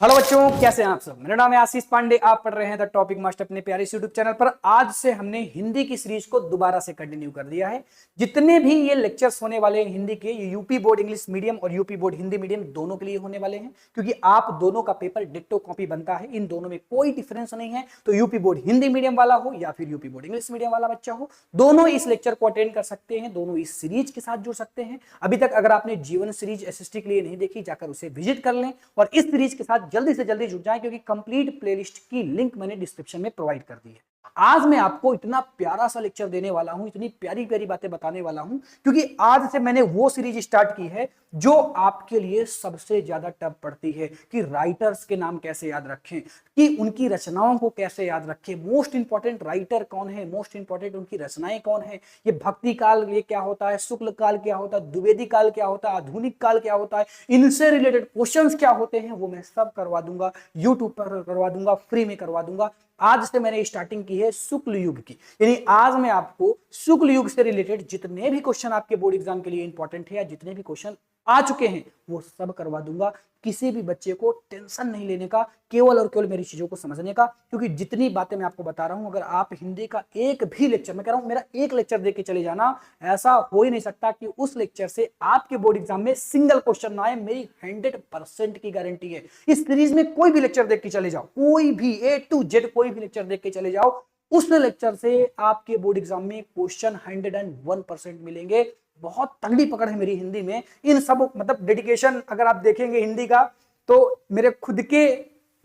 Hello बच्चों, कैसे हैं आप सब। मेरा नाम है आशीष पांडे। आप पढ़ रहे हैं द टॉपिक मास्टर अपने प्यारे यूट्यूब चैनल पर। आज से हमने हिंदी की सीरीज को दोबारा से कंटिन्यू कर दिया है। जितने भी ये लेक्चर्स होने वाले हैं हिंदी के, ये यूपी बोर्ड इंग्लिश मीडियम और यूपी बोर्ड हिंदी मीडियम दोनों के लिए होने वाले हैं, क्योंकि आप दोनों का पेपर डिक्टो कॉपी बनता है। इन दोनों में कोई डिफरेंस नहीं है। तो यूपी बोर्ड हिंदी मीडियम वाला हो या फिर यूपी बोर्ड इंग्लिश मीडियम वाला बच्चा हो, दोनों इस लेक्चर को अटेंड कर सकते हैं, दोनों इस सीरीज के साथ जुड़ सकते हैं। अभी तक अगर आपने जीवन सीरीज एसएसटी के लिए नहीं देखी, जाकर उसे विजिट कर लें और इस सीरीज के साथ जल्दी से जल्दी जुड़ जाएं, क्योंकि कंप्लीट प्लेलिस्ट की लिंक मैंने डिस्क्रिप्शन में प्रोवाइड कर दी है। आज मैं आपको इतना प्यारा सा लेक्चर देने वाला हूं, इतनी प्यारी प्यारी बातें बताने वाला हूं, क्योंकि आज से मैंने वो सीरीज स्टार्ट की है जो आपके लिए सबसे ज्यादा टफ पड़ती है कि राइटर्स के नाम कैसे याद रखें, कि उनकी रचनाओं को कैसे याद रखें, मोस्ट इंपॉर्टेंट राइटर कौन है, मोस्ट इंपॉर्टेंट उनकी रचनाएं कौन है, ये भक्ति काल ये क्या होता है, शुक्ल काल क्या होता है, द्विवेदी काल क्या होता है, आधुनिक काल क्या होता है, इनसे रिलेटेड क्वेश्चंस क्या होते हैं, वो मैं सब करवा दूंगा, यूट्यूब पर करवा दूंगा, फ्री में करवा दूंगा। आज से मैंने स्टार्टिंग की है शुक्ल युग की, यानी आज मैं आपको शुक्ल युग से रिलेटेड जितने भी क्वेश्चन आपके बोर्ड एग्जाम के लिए इंपॉर्टेंट है या जितने भी क्वेश्चन आ चुके हैं वो सब करवा दूंगा। किसी भी बच्चे को टेंशन नहीं लेने का, केवल और केवल मेरी चीजों को समझने का, क्योंकि जितनी बातें मैं आपको बता रहा हूं, अगर आप हिंदी का एक भी लेक्चर, मैं कह रहा हूं मेरा एक लेक्चर देख के चले जाना, ऐसा हो ही नहीं सकता कि उस लेक्चर से आपके बोर्ड एग्जाम में सिंगल क्वेश्चन ना आए। मेरी 100% की गारंटी है। इस सीरीज में कोई भी लेक्चर देख के चले जाओ, कोई भी A to Z कोई भी लेक्चर देख के चले जाओ, उस लेक्चर से आपके बोर्ड एग्जाम में क्वेश्चन 101% मिलेंगे। बहुत तगड़ी पकड़ है मेरी हिंदी में। इन सब मतलब डेडिकेशन अगर आप देखेंगे हिंदी का, तो मेरे खुद के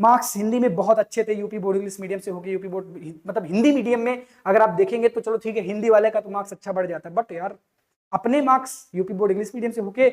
मार्क्स हिंदी में बहुत अच्छे थे। यूपी बोर्ड इंग्लिश मीडियम से होके यूपी बोर्ड मतलब हिंदी मीडियम में अगर आप देखेंगे तो चलो ठीक है, हिंदी वाले का तो मार्क्स अच्छा बढ़ जाता है, बट यार अपने marks UP board English medium से होके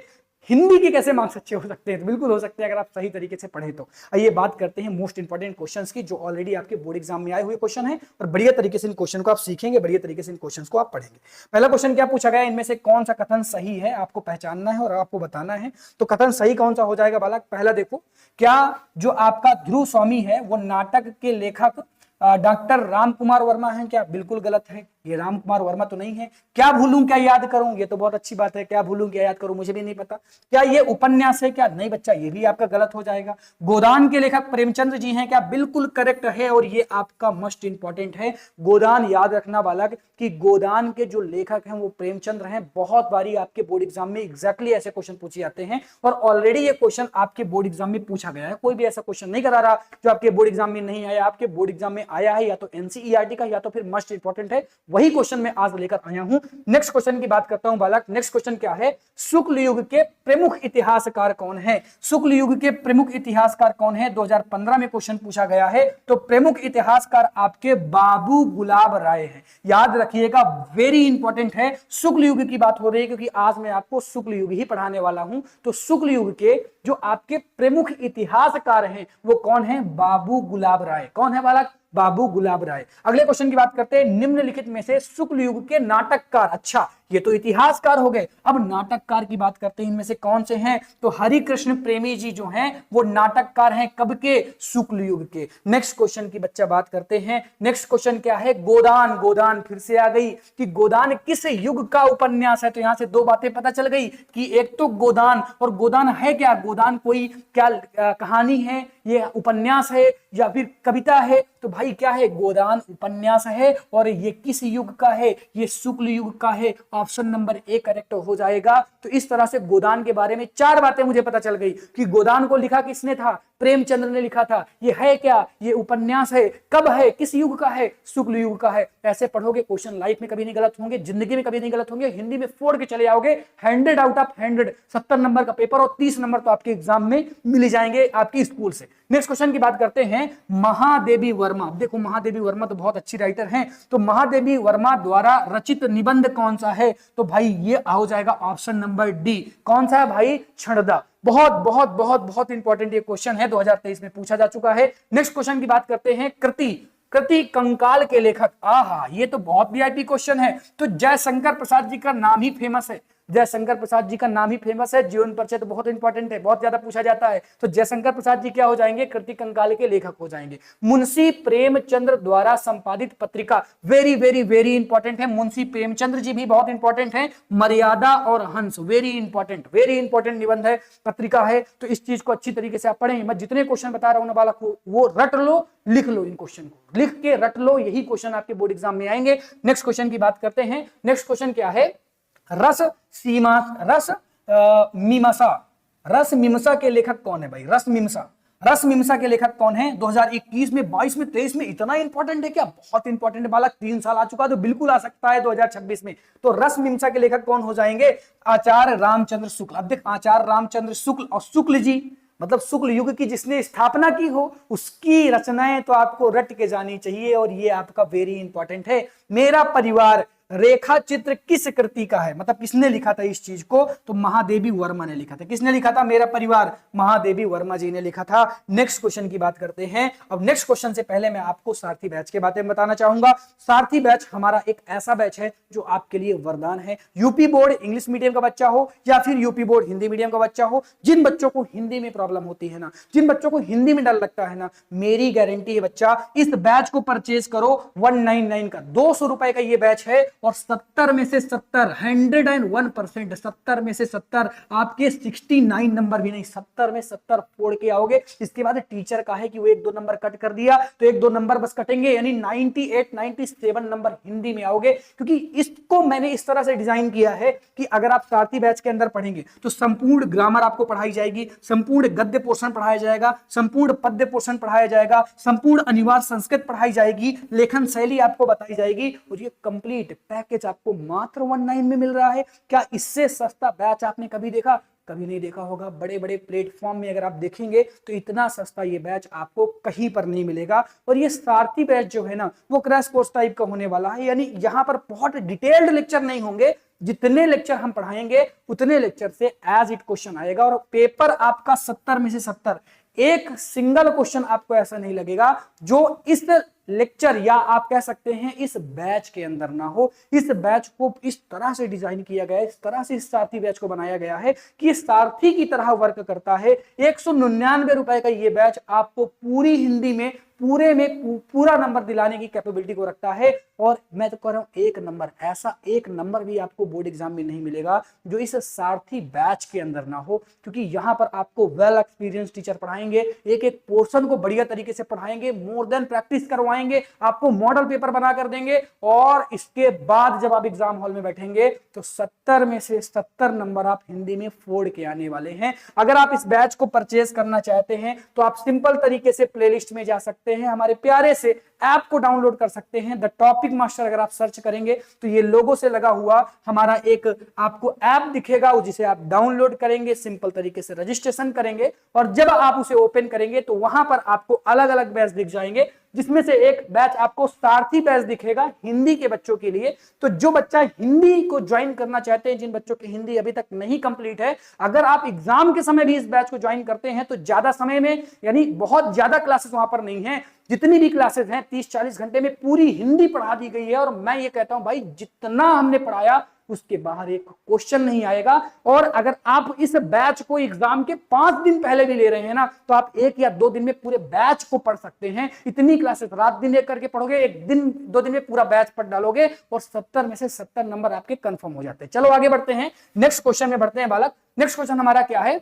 हिंदी के कैसे मार्क्स अच्छे हो सकते हैं? तो बिल्कुल हो सकते हैं अगर आप सही तरीके से पढ़े तो। आइए बात करते हैं मोस्ट इंपॉर्टेंट क्वेश्चंस की, जो ऑलरेडी आपके बोर्ड एग्जाम में आए हुए क्वेश्चन है, और बढ़िया तरीके से इन क्वेश्चन को आप सीखेंगे, बढ़िया तरीके से इन क्वेश्चन को आप पढ़ेंगे। पहला क्वेश्चन क्या पूछा गया, इनमें से कौन सा कथन सही है आपको पहचानना है और आपको बताना है। तो कथन सही कौन सा हो जाएगा बालक? पहला देखो, क्या जो आपका ध्रुव स्वामी है वो नाटक के लेखक डॉक्टर राम कुमार वर्मा है क्या? बिल्कुल गलत है, ये राम कुमार वर्मा तो नहीं है। क्या भूलूं क्या याद करूं, ये तो बहुत अच्छी बात है, क्या भूलूं क्या याद करूं मुझे भी नहीं पता। क्या ये उपन्यास है क्या? नहीं बच्चा, ये भी आपका गलत हो जाएगा। गोदान के लेखक प्रेमचंद्र जी हैं क्या? बिल्कुल करेक्ट है, और ये आपका मोस्ट इंपॉर्टेंट है। गोदान याद रखना बालक कि गोदान के जो लेखक हैं वो प्रेमचंद्र हैं। बहुत बारी आपके बोर्ड एग्जाम में एग्जैक्टली ऐसे क्वेश्चन पूछे जाते हैं, और ऑलरेडी ये क्वेश्चन आपके बोर्ड एग्जाम में पूछा गया है। कोई भी ऐसा क्वेश्चन नहीं करा रहा जो आपके बोर्ड एग्जाम में नहीं आया, आपके बोर्ड एग्जाम में आया है, या तो एनसीईआरटी का या तो फिर मोस्ट इंपॉर्टेंट है। वही क्वेश्चन मैं आज लेकर आया हूं। नेक्स्ट क्वेश्चन की बात करता हूं बालक। नेक्स्ट क्वेश्चन क्या है? शुक्ल युग के प्रमुख इतिहासकार कौन है? शुक्ल युग के प्रमुख इतिहासकार कौन है? 2015 में क्वेश्चन पूछा गया है। तो प्रमुख इतिहासकार आपके बाबू गुलाब राय हैं। याद रखिएगा, वेरी इंपॉर्टेंट है। शुक्ल युग की बात हो रही है क्योंकि आज मैं आपको शुक्ल युग ही पढ़ाने वाला हूं। तो शुक्ल युग के जो आपके प्रमुख इतिहासकार हैं वो कौन है? बाबू गुलाब राय। कौन है बालक? बाबू गुलाब राय। अगले क्वेश्चन की बात करते हैं, निम्नलिखित में से शुक्ल युग के नाटककार, अच्छा ये तो इतिहासकार हो गए, अब नाटककार की बात करते हैं, इनमें से कौन से हैं? तो हरिकृष्ण प्रेमी जी जो हैं वो नाटककार हैं। कब के? शुक्ल युग के। नेक्स्ट क्वेश्चन की बच्चा बात करते हैं। नेक्स्ट क्वेश्चन क्या है? गोदान। गोदान फिर से आ गई कि गोदान किस युग का उपन्यास है? तो यहां से दो बातें पता चल गई कि एक तो गोदान, और गोदान है क्या? गोदान कोई क्या कहानी है, ये उपन्यास है या फिर कविता है? तो भाई क्या है? गोदान उपन्यास है, और ये किस युग का है? ये शुक्ल युग का है। ऑप्शन नंबर ए करेक्ट हो जाएगा। तो इस तरह से गोदान के बारे में चार बातें मुझे पता चल गई कि गोदान को लिखा किसने था? प्रेमचंद्र ने लिखा था। ये है क्या? ये उपन्यास है। कब है? किस युग का है? शुक्ल युग का है। ऐसे पढ़ोगे क्वेश्चन लाइफ में कभी नहीं गलत होंगे, जिंदगी में कभी नहीं गलत होंगे। हिंदी में फोड़ के चले आओगे 100 आउट ऑफ 100, 70 नंबर का पेपर, और 30 नंबर तो आपके एग्जाम में मिल जाएंगे आपकी स्कूल से। नेक्स्ट क्वेश्चन की बात करते हैं, महादेवी वर्मा। देखो महादेवी वर्मा तो बहुत अच्छी राइटर हैं, तो महादेवी वर्मा द्वारा रचित निबंध कौन सा है? तो भाई ये हो जाएगा ऑप्शन नंबर डी। कौन सा है भाई? क्षणदा। बहुत बहुत बहुत बहुत इंपॉर्टेंट ये क्वेश्चन है, 2023 में पूछा जा चुका है। नेक्स्ट क्वेश्चन की बात करते हैं, कृति। कृति कंकाल के लेखक, आहा ये तो बहुत वीआईपी क्वेश्चन है। तो जयशंकर प्रसाद जी का नाम ही फेमस है। जयशंकर प्रसाद जी का नाम ही फेमस है, जीवन परिचय तो बहुत इंपॉर्टेंट है, बहुत ज्यादा पूछा जाता है। तो जयशंकर प्रसाद जी क्या हो जाएंगे, कृति कंकाल के लेखक हो जाएंगे। मुंशी प्रेमचंद्र द्वारा संपादित पत्रिका, वेरी वेरी वेरी इंपॉर्टेंट है, मुंशी प्रेमचंद्र जी भी बहुत इंपॉर्टेंट है। मर्यादा और हंस, वेरी इंपॉर्टेंट निबंध है, पत्रिका है। तो इस चीज को अच्छी तरीके से आप पढ़ें। मैं जितने क्वेश्चन बता रहा हूं ना बालक को, वो रट लो, लिख लो, इन क्वेश्चन को लिख के रट लो, यही क्वेश्चन आपके बोर्ड एग्जाम में आएंगे। नेक्स्ट क्वेश्चन की बात करते हैं। नेक्स्ट क्वेश्चन क्या है, रस सीमा, मीमांसा, रस मीमांसा के लेखक कौन है भाई, रस मीमांसा के लेखक कौन है। 2021 में, 22 में, 23 में इतना इंपॉर्टेंट है क्या, बहुत इंपॉर्टेंट है बालक। 3 साल आ चुका है तो बिल्कुल आ सकता है 2026 में। तो रस मीमांसा के लेखक कौन हो जाएंगे, आचार्य रामचंद्र शुक्ल। अब देख, आचार्य रामचंद्र शुक्ल और शुक्ल जी मतलब शुक्ल युग की जिसने स्थापना की हो, उसकी रचनाएं तो आपको रट के जानी चाहिए, और ये आपका वेरी इंपॉर्टेंट है। मेरा परिवार रेखा चित्र किस कृति का है, मतलब किसने लिखा था इस चीज को, तो महादेवी वर्मा ने लिखा था। किसने लिखा था, मेरा परिवार, महादेवी वर्मा जी ने लिखा था। नेक्स्ट क्वेश्चन की बात करते हैं। अब नेक्स्ट क्वेश्चन से पहले मैं आपको सारथी बैच के बारे में बताना चाहूंगा। सारथी बैच हमारा एक ऐसा बैच है जो आपके लिए वरदान है। यूपी बोर्ड इंग्लिश मीडियम का बच्चा हो या फिर यूपी बोर्ड हिंदी मीडियम का बच्चा हो, जिन बच्चों को हिंदी में प्रॉब्लम होती है ना, जिन बच्चों को हिंदी में डर लगता है ना, मेरी गारंटी है बच्चा, इस बैच को परचेज करो। 199 का, 200 रुपए का ये बैच है, और 70 में से 70, 101%, 70 में से 70 आपके 69 नंबर भी नहीं, 70 में 70 फोड़ के आओगे। इसके बाद टीचर का है कि वो 1-2 नंबर कट कर दिया तो 1-2 नंबर बस कटेंगे, यानी 98, 97 नंबर हिंदी में आओगे। क्योंकि इसको मैंने इस तरह से डिजाइन किया है कि अगर आप सारथी बैच के अंदर पढ़ेंगे तो संपूर्ण ग्रामर आपको पढ़ाई जाएगी, संपूर्ण गद्य पोर्शन पढ़ाया जाएगा, संपूर्ण पद्य पोर्शन पढ़ाया जाएगा, संपूर्ण अनिवार्य संस्कृत पढ़ाई जाएगी, लेखन शैली आपको बताई जाएगी, और ये कंप्लीट पैकेज आपको मात्र 19 में मिल रहा है। क्या इससे सस्ता बैच आपने कभी देखा, कभी नहीं देखा होगा। बड़े बड़े प्लेटफॉर्म में अगर आप देखेंगे तो इतना सस्ता ये बैच आपको कहीं पर नहीं मिलेगा। और ये सारथी बैच जो है ना, वो क्रैश कोर्स टाइप का होने वाला है, यानी यहाँ पर बहुत डिटेल्ड लेक्चर नहीं होंगे। जितने लेक्चर हम पढ़ाएंगे उतने लेक्चर से एज इट क्वेश्चन आएगा, और पेपर आपका 70 में से 70, एक सिंगल क्वेश्चन आपको ऐसा नहीं लगेगा जो इस लेक्चर या आप कह सकते हैं इस बैच के अंदर ना हो। इस बैच को इस तरह से डिजाइन किया गया है, इस तरह से इस सारथी बैच को बनाया गया है कि सारथी की तरह वर्क करता है। 199 रुपए का ये बैच आपको पूरी हिंदी में पूरे में पूरा नंबर दिलाने की कैपेबिलिटी को रखता है। और मैं तो कह रहा हूं एक नंबर, ऐसा एक नंबर भी आपको बोर्ड एग्जाम में नहीं मिलेगा जो इस सारथी बैच के अंदर ना हो, क्योंकि यहां पर आपको वेल एक्सपीरियंस टीचर पढ़ाएंगे, एक एक पोर्शन को बढ़िया तरीके से पढ़ाएंगे, मोर देन प्रैक्टिस करवाएंगे, आपको मॉडल पेपर बना कर देंगे, और इसके बाद जब आप एग्जाम हॉल में बैठेंगे तो 70 में से 70 नंबर आप हिंदी में फोड़ के आने वाले हैं। अगर आप इस बैच को परचेज करना चाहते हैं तो आप सिंपल तरीके से प्लेलिस्ट में जा सकते हैं, हमारे प्यारे से ऐप को डाउनलोड कर सकते हैं। द टॉपिक मास्टर अगर आप सर्च करेंगे तो ये लोगो से लगा हुआ हमारा एक आपको ऐप दिखेगा, जिसे आप डाउनलोड करेंगे, सिंपल तरीके से रजिस्ट्रेशन करेंगे, और जब आप उसे ओपन करेंगे तो वहां पर आपको अलग अलग बैच दिख जाएंगे, जिसमें से एक बैच आपको सारथी बैच दिखेगा हिंदी के बच्चों के लिए। तो जो बच्चा हिंदी को ज्वाइन करना चाहते हैं, जिन बच्चों की हिंदी अभी तक नहीं कंप्लीट है, अगर आप एग्जाम के समय भी इस बैच को ज्वाइन करते हैं तो ज्यादा समय में, यानी बहुत ज्यादा क्लासेस वहां पर नहीं है, जितनी भी क्लासेस हैं 30-40 घंटे में पूरी हिंदी पढ़ा दी गई है। और मैं ये कहता हूं भाई, जितना हमने पढ़ाया उसके बाहर एक क्वेश्चन नहीं आएगा। और अगर आप इस बैच को एग्जाम के 5 दिन पहले भी ले रहे हैं ना, तो आप 1 या 2 दिन में पूरे बैच को पढ़ सकते हैं। इतनी क्लासेस रात दिन एक करके पढ़ोगे, 1 दिन 2 दिन में पूरा बैच पढ़ डालोगे, और 70 में से 70 नंबर आपके कंफर्म हो जाते हैं। चलो आगे बढ़ते हैं, नेक्स्ट क्वेश्चन में बढ़ते हैं बालक। नेक्स्ट क्वेश्चन हमारा क्या है,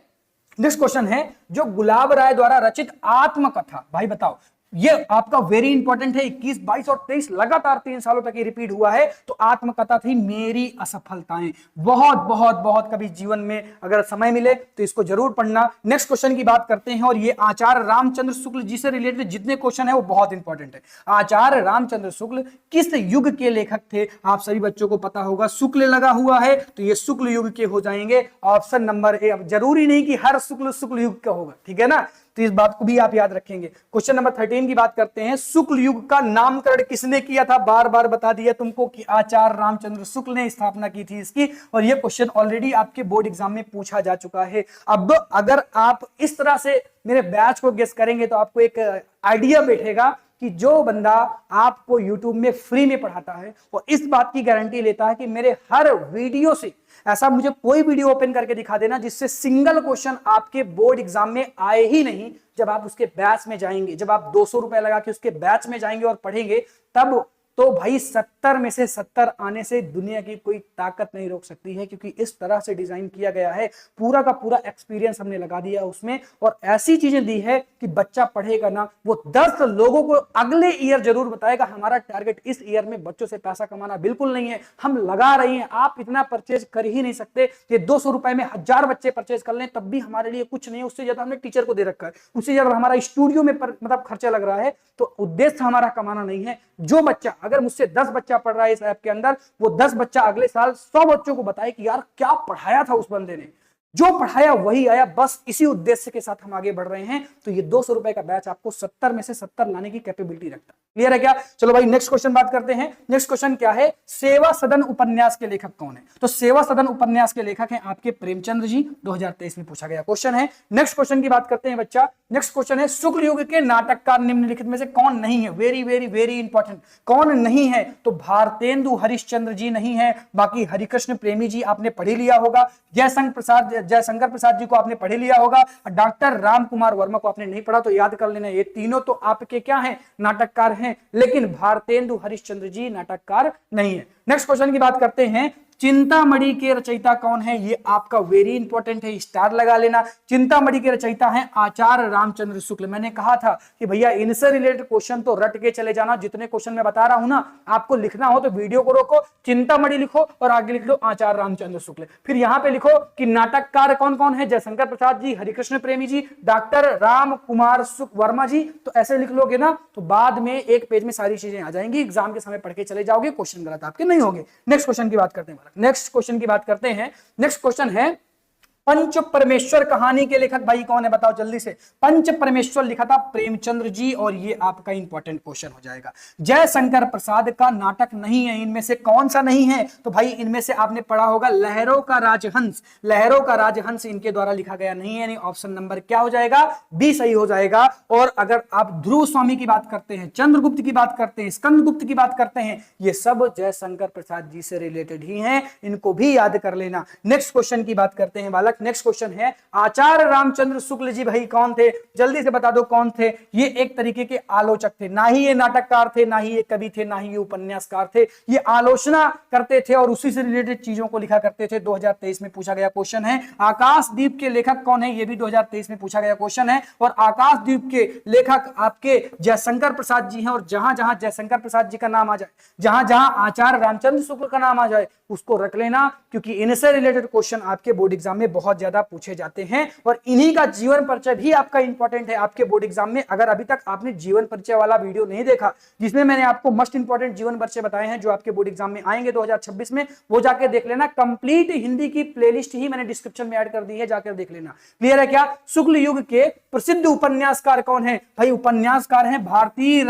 नेक्स्ट क्वेश्चन है जो गुलाब राय द्वारा रचित आत्मकथा। भाई बताओ, ये आपका वेरी इंपॉर्टेंट है। 21, 22 और 23 लगातार 3 सालों तक ये रिपीट हुआ है। तो आत्मकथा थी मेरी असफलताएं। बहुत बहुत बहुत कभी जीवन में अगर समय मिले तो इसको जरूर पढ़ना। नेक्स्ट क्वेश्चन की बात करते हैं, और ये आचार्य रामचंद्र शुक्ल जी से रिलेटेड जितने क्वेश्चन है वो बहुत इंपॉर्टेंट है। आचार्य रामचंद्र शुक्ल किस युग के लेखक थे, आप सभी बच्चों को पता होगा। शुक्ल लगा हुआ है तो ये शुक्ल युग के हो जाएंगे। Option number A. अब जरूरी नहीं कि हर शुक्ल युग का होगा, ठीक है ना, तो इस बात को भी आप याद रखेंगे। क्वेश्चन नंबर 13 की बात करते हैं, शुक्ल युग का नामकरण किसने किया था। बार बार बता दिया तुमको कि आचार्य रामचंद्र शुक्ल ने स्थापना की थी इसकी, और यह क्वेश्चन ऑलरेडी आपके बोर्ड एग्जाम में पूछा जा चुका है। अब अगर आप इस तरह से मेरे बैच को गेस करेंगे तो आपको एक आइडिया बैठेगा कि जो बंदा आपको YouTube में फ्री में पढ़ाता है और इस बात की गारंटी लेता है कि मेरे हर वीडियो से, ऐसा मुझे कोई वीडियो ओपन करके दिखा देना जिससे सिंगल क्वेश्चन आपके बोर्ड एग्जाम में आए ही नहीं, जब आप उसके बैच में जाएंगे, जब आप 200 रुपए लगा के उसके बैच में जाएंगे और पढ़ेंगे, तब तो भाई 70 में से 70 आने से दुनिया की कोई ताकत नहीं रोक सकती है, क्योंकि इस तरह से डिजाइन किया गया है। पूरा का पूरा एक्सपीरियंस हमने लगा दिया उसमें और ऐसी चीजें दी है कि बच्चा पढ़ेगा ना, वो 10 लोगों को अगले ईयर जरूर बताएगा हमारा टारगेट इस ईयर में बच्चों से पैसा कमाना बिल्कुल नहीं है, हम लगा रही हैं। आप इतना परचेज कर ही नहीं सकते कि 200 रुपए में 1000 बच्चे परचेज कर लें तब भी हमारे लिए कुछ नहीं है। उससे ज्यादा हमने टीचर को दे रखा है, उससे ज्यादा हमारा स्टूडियो में मतलब खर्चा लग रहा है। तो उद्देश्य हमारा कमाना नहीं है। जो बच्चा, अगर मुझसे 10 बच्चा पढ़ रहा है इस ऐप के अंदर, वो 10 बच्चा अगले साल 100 बच्चों को बताए कि यार क्या पढ़ाया था उस बंदे ने, जो पढ़ाया वही आया। बस इसी उद्देश्य के साथ हम आगे बढ़ रहे हैं। तो ये 200 रुपए का बैच आपको 70 में से 70 लाने की कैपेबिलिटी रखता है। क्लियर है क्या? चलो भाई नेक्स्ट क्वेश्चन बात करते हैं। नेक्स्ट क्वेश्चन क्या है? सेवा सदन उपन्यास के लेखक कौन है? तो सेवा सदन उपन्यास के लेखक हैं आपके प्रेमचंद्र जी। 2023 में पूछा गया क्वेश्चन है। नेक्स्ट क्वेश्चन की बात करते हैं बच्चा। नेक्स्ट क्वेश्चन है, शुक्ल युग के नाटककार निम्नलिखित में से कौन नहीं है? Very very very important. कौन नहीं है? तो भारतेंदु हरिश्चंद्र जी नहीं है। बाकी हरिकृष्ण प्रेमी जी आपने पढ़ ही लिया होगा, जयशंकर प्रसाद जी को आपने पढ़ लिया होगा, डॉक्टर राम कुमार वर्मा को आपने नहीं पढ़ा तो याद कर लेना। ये तीनों तो आपके क्या हैं? नाटककार हैं, लेकिन भारतेंदु हरिश्चंद्र जी नाटककार नहीं है। नेक्स्ट क्वेश्चन की बात करते हैं, चिंतामणि के रचयिता कौन है? ये आपका वेरी इंपॉर्टेंट है, स्टार लगा लेना। चिंतामणि के रचयिता हैं आचार्य रामचंद्र शुक्ल। मैंने कहा था कि भैया इनसे रिलेटेड क्वेश्चन तो रट के चले जाना। जितने क्वेश्चन मैं बता रहा हूं ना, आपको लिखना हो तो वीडियो को रोको, चिंतामणि लिखो और आगे लिख लो आचार्य रामचंद्र शुक्ल। फिर यहां पे लिखो कि नाटककार कौन कौन है? जयशंकर प्रसाद जी, हरिकृष्ण प्रेमी जी, डॉक्टर राम कुमार वर्मा जी। तो ऐसे लिख लोगे ना तो बाद में एक पेज में सारी चीजें आ जाएंगी। एग्जाम के समय पढ़ के चले जाओगे, क्वेश्चन गलत आपके नहीं होंगे। नेक्स्ट क्वेश्चन की बात करते हैं। नेक्स्ट क्वेश्चन की बात करते हैं। नेक्स्ट क्वेश्चन है, पंच परमेश्वर कहानी के लेखक भाई कौन है? बताओ जल्दी से। पंच परमेश्वर लिखा था प्रेमचंद्र जी और ये आपका इंपॉर्टेंट क्वेश्चन हो जाएगा। जयशंकर प्रसाद का नाटक नहीं है। इनमें से कौन सा नहीं है? तो भाई इनमें से आपने पढ़ा होगा लहरों का राजहंस। लहरों का राजहंस इनके द्वारा लिखा गया नहीं है, यानी ऑप्शन नंबर क्या हो जाएगा? बी सही हो जाएगा। और अगर आप ध्रुव स्वामी की बात करते हैं, चंद्रगुप्त की बात करते हैं, स्कंदगुप्त की बात करते हैं, ये सब जयशंकर प्रसाद जी से रिलेटेड ही हैं, इनको भी याद कर लेना। नेक्स्ट क्वेश्चन की बात करते हैं बालक। नेक्स्ट क्वेश्चन है, आचार्य रामचंद्र शुक्ल जी भाई कौन थे? जल्दी से बता दो कौन थे? ये एक तरीके के आलोचक थे, ना ही ये नाटककार थे, ना ही ये कवि थे, ना ही ये उपन्यासकार थे। ये आलोचना करते थे और उसी से रिलेटेड चीजों को लिखा करते थे। 2023 में पूछा गया क्वेश्चन है। आकाशदीप के लेखक कौन है? ये भी 2023 में पूछा गया क्वेश्चन है। और आकाशदीप के लेखक आपके जयशंकर प्रसाद जी हैं। और जहां जहां जयशंकर प्रसाद जी का नाम आ जाए, जहां जहां आचार्य रामचंद्र शुक्ल का नाम आ जाए, उसको रख लेना, क्योंकि इनसे रिलेटेड क्वेश्चन आपके बोर्ड एग्जाम में बहुत ज्यादा पूछे जाते हैं। और इन्हीं का जीवन परिचय भी आपका इंपॉर्टेंट है आपके बोर्ड एग्जाम में। अगर अभी तक आपने जीवन परिचय वाला वीडियो नहीं देखा, जिसमें मैंने आपको मोस्ट इंपॉर्टेंट जीवन परिचय बताए हैं जो आपके बोर्ड एग्जाम में आएंगे 2026 में, वो जाके देख लेना। कंप्लीट हिंदी की प्लेलिस्ट ही मैंने डिस्क्रिप्शन में ऐड कर दी है, जाकर देख लेना। क्लियर है क्या? शुक्ल युग के प्रसिद्ध उपन्यासकार कौन है? भाई उपन्यासकार हैं भारतीय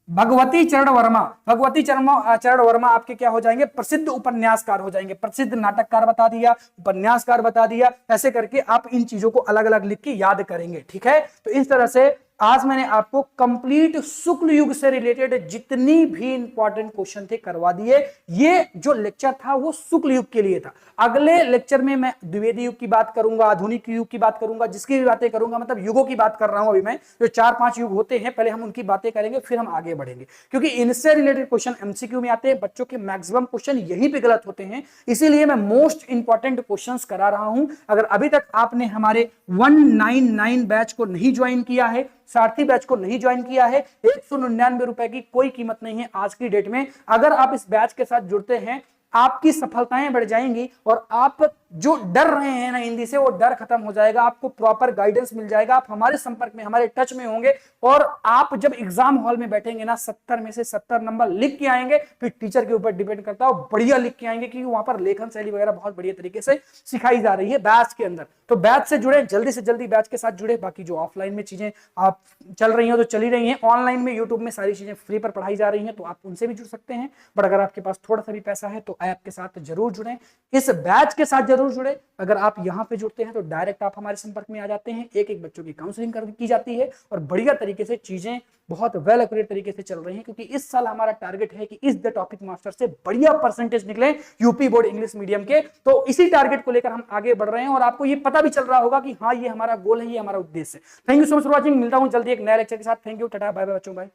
भगवती चरण वर्मा। भगवती चरण वर्मा आपके क्या हो जाएंगे? प्रसिद्ध उपन्यासकार हो जाएंगे। प्रसिद्ध नाटककार बता दिया, उपन्यासकार बता दिया, ऐसे करके आप इन चीजों को अलग अलग लिख के याद करेंगे। ठीक है, तो इस तरह से आज मैंने आपको कंप्लीट शुक्ल युग से रिलेटेड जितनी भी इंपॉर्टेंट क्वेश्चन थे करवा दिए। ये जो लेक्चर था वो शुक्ल युग के लिए था। अगले लेक्चर में मैं द्विवेदी युग की बात करूंगा, आधुनिक युग की बात करूंगा, जिसकी भी बातें करूंगा, मतलब युगों की बात कर रहा हूं अभी मैं। जो 4-5 युग होते हैं, पहले हम उनकी बातें करेंगे, फिर हम आगे बढ़ेंगे, क्योंकि इनसे रिलेटेड क्वेश्चन एमसीक्यू में आते हैं। बच्चों के मैक्सिमम क्वेश्चन यहीं पे गलत होते हैं, इसीलिए मैं मोस्ट इंपॉर्टेंट क्वेश्चंस करा रहा हूं। अगर अभी तक आपने हमारे 199 बैच को नहीं ज्वाइन किया है, सारथी बैच को नहीं ज्वाइन किया है, 199 रुपए की कोई कीमत नहीं है आज की डेट में। अगर आप इस बैच के साथ जुड़ते हैं, आपकी सफलताएं बढ़ जाएंगी और आप जो डर रहे हैं ना हिंदी से, वो डर खत्म हो जाएगा। आपको प्रॉपर गाइडेंस मिल जाएगा। आप हमारे संपर्क में, हमारे टच में होंगे और आप जब एग्जाम हॉल में बैठेंगे ना, 70 में से 70 नंबर लिख के आएंगे। फिर टीचर के ऊपर डिपेंड करता है, बढ़िया लिख के आएंगे, क्योंकि वहां पर लेखन शैली वगैरह बहुत बढ़िया तरीके से सिखाई जा रही है बैच के अंदर। तो बैच से जुड़े, जल्दी से जल्दी बैच के साथ जुड़े। बाकी जो ऑफलाइन में चीजें आप चल रही हैं तो चली रही हैं, ऑनलाइन में यूट्यूब में सारी चीजें फ्री पर पढ़ाई जा रही हैं, तो आप उनसे भी जुड़ सकते हैं। बट अगर आपके पास थोड़ा सा भी पैसा है तो तो ऐप के साथ जरूर जुड़ें, इस बैच के साथ जरूर जुड़े। अगर आप यहाँ पे जुड़ते हैं तो डायरेक्ट आप हमारे संपर्क में आ जाते हैं, एक एक बच्चों की काउंसलिंग की जाती है और बढ़िया तरीके से चीजें बहुत वेल एक्यूरेट तरीके से चल रही हैं, क्योंकि इस साल हमारा टारगेट है कि इस द टॉपिक मास्टर से बढ़िया परसेंटेज निकले यूपी बोर्ड इंग्लिश मीडियम के। तो इसी टारगेट को लेकर हम आगे बढ़ रहे हैं और आपको ये पता भी चल रहा होगा कि हाँ ये हमारा गोल है, ये हमारा उद्देश्य है। Thank you so much for watching, मिलता हूं जल्दी एक नए लेक्चर के साथ। Thank you, tata bye bye बच्चों, बाय।